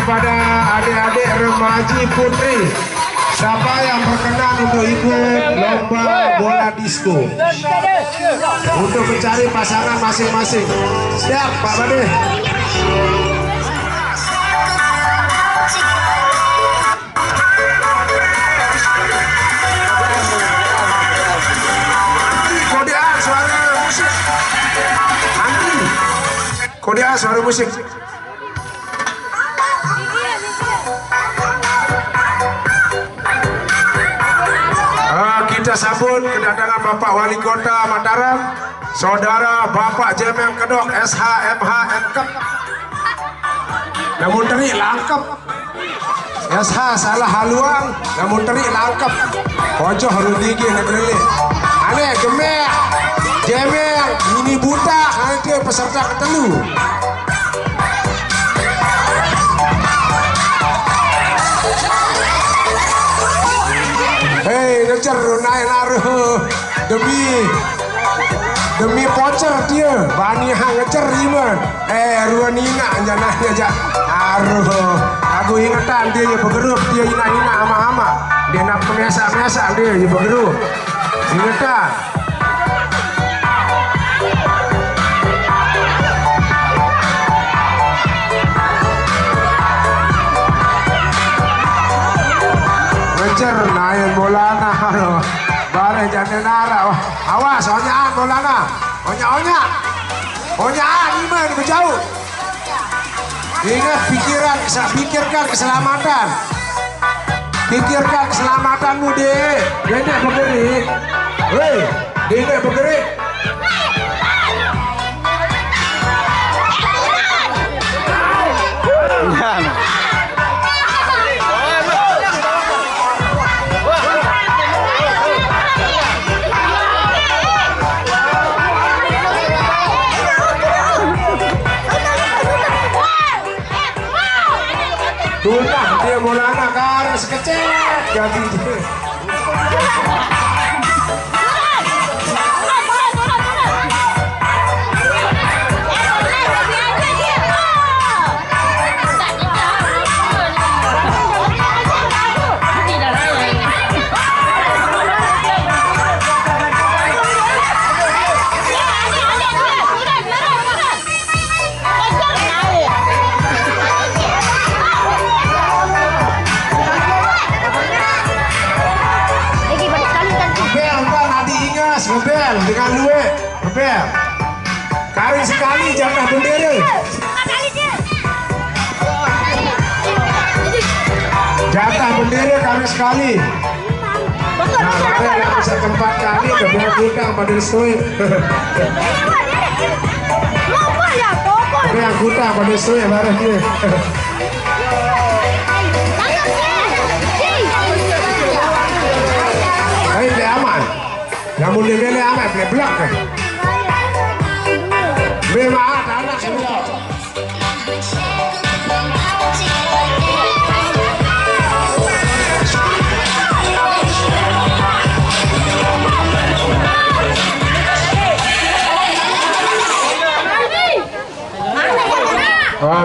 kepada adik-adik remaja putri. Siapa yang berkenan untuk ikut lomba bola disco untuk mencari pasangan masing-masing? Siap Pak Bade. Kodean suara musik. Nanti kodean suara musik. Kita sambut kedatangan Bapak Wali Kota Mataram, Saudara Bapak Jemeng Kedok SHMH MKep. Namun teri langkap. SH salah haluang, namun teri langkap. Ojo harus tinggi negeri. Aneh gemek, Jemeng, ini buta, nanti peserta ketelu. Hei, ngejar naik naruh demi pocer dia, bani hang ngejar iman. Ruanina janahnya aja. Aruh, aku ingatan dia je bergerak, dia ina ama-ama. Dia nak biasa dia je bergerak. Ingatan. Naik bolana bare jane nara. Awas onyaan bolana. Onyaan iman berjauh. Ingat pikirkan keselamatan. Pikirkan keselamatanmu deh. Dek bergerik. Hei, dek bergerik. Tunang dia bolana kan sekecil jadi Bebel dengan duit, bebel. Kali sekali jatah bendera. Jatah bendera kali sekali. Nah, ada yang bisa 4 kali kebetulan gudang pada suit. Tapi yang gudang pada suit barang dia. Hai, dia aman. Namun dia beli amat, beli blok kan? Memang anak semua.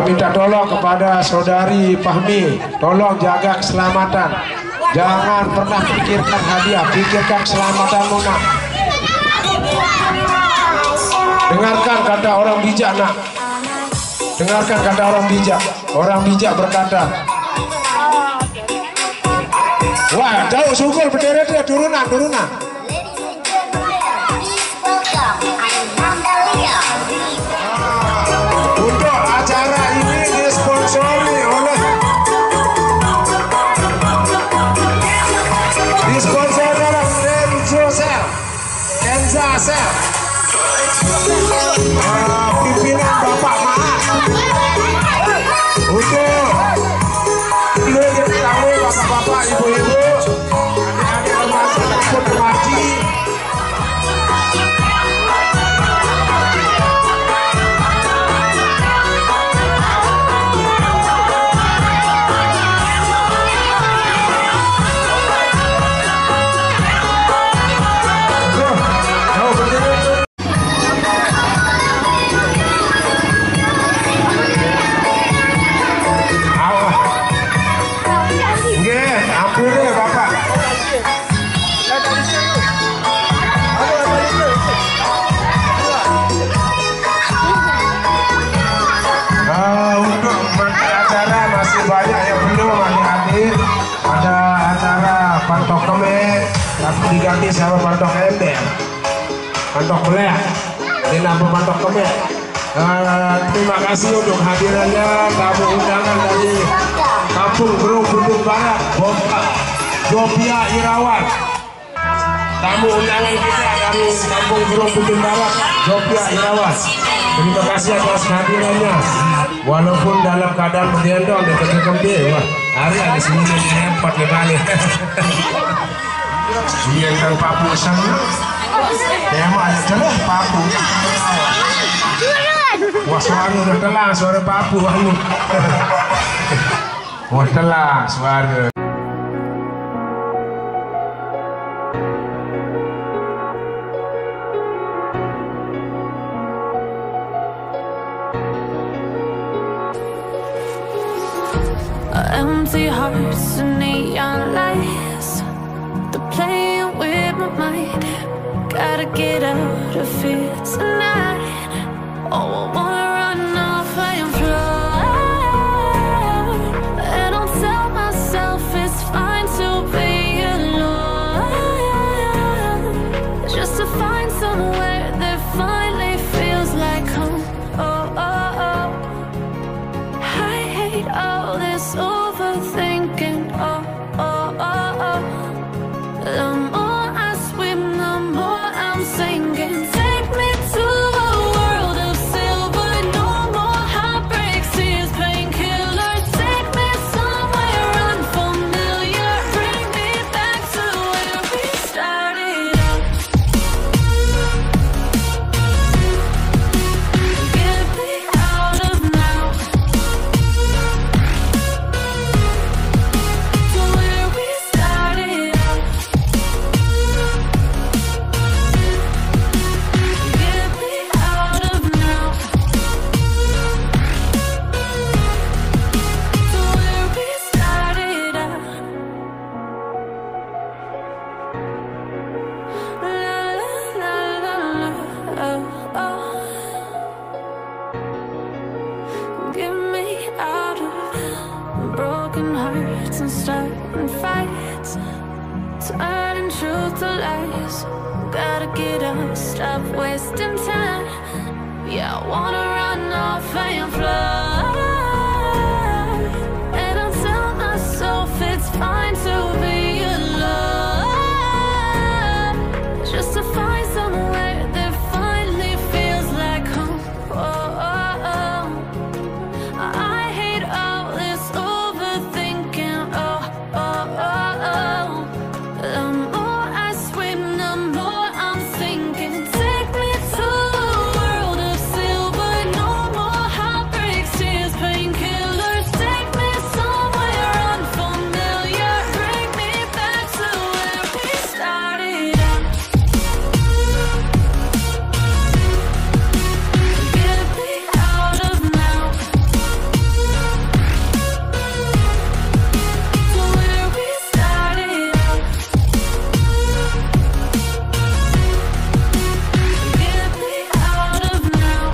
Minta tolong kepada saudari Fahmi, tolong jaga keselamatan. Jangan pernah pikirkan hadiah, pikirkan keselamatanmu nak. Dengarkan kata orang bijak nak. Dengarkan kata orang bijak. Orang bijak berkata, wah jauh syukur bendera dia turunan. Untuk acara ini disponsori oleh Kenza Sel, pimpinan Bapak Maas. Untuk tamu bapak-bapak, ibu-ibu, adik-adik remaja ikut remaji sama Pantok Ember, Pantok Belek, Dina Pantok Kemek. Terima kasih untuk hadirannya tamu undangan dari Kampung Gerung Bendung Barat, Jopia Irawan. Tamu undangan kita dari Kampung Gerung Bendung Barat, Jopia Irawan. Terima kasih atas hadirannya. Walaupun dalam keadaan berdiendong dan terkembang, wah, hari ada sini empat kali. Dia yang papu sana, tema ada celah papu. Wah, suara udah telang, suara papu anu. Wah, telang suara. Empty hearts and neon lights, they're playing with my mind. Gotta get out of here tonight. Oh, I wanna run off and fly, and I'll tell myself it's fine to be alone, just to find somewhere that finally feels like home. Oh, oh, oh. I hate all this overthinking. Oh, oh, oh, oh. The more I swim, the more I'm sinking. Take me to a world of silver, no more heartbreaks, tears, painkillers. Take me somewhere unfamiliar, bring me back to where we started out. Get me out of now, to where we started out. Get me out of now, to where we started out. La la la la, oh, oh. Get me out of broken hearts and starting fights, turning truth to lies. Gotta get up, stop wasting time. Yeah, I wanna run off and fly, and I'll tell myself it's fine to be alone, just to find somewhere that finally feels like home. Oh, oh, oh. I hate all this overthinking. Oh, oh, oh, oh. The more I swim, the more I'm sinking. Take me to a world of silver, no more heartbreaks, tears, painkillers. Take me somewhere unfamiliar, bring me back to where we started out. Get me out of now, to where we started out. Get me out of now,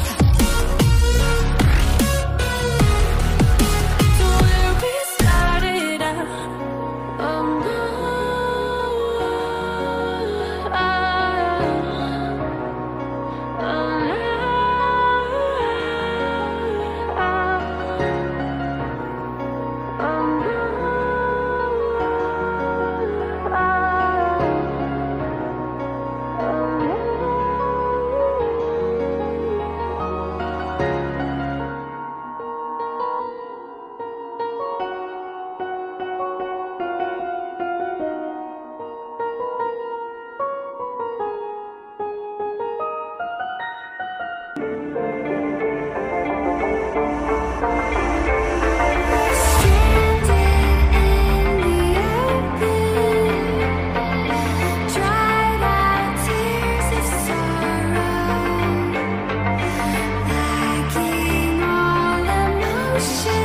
to where we started out. Oh no, dried out tears of sorrow, lacking all emotion.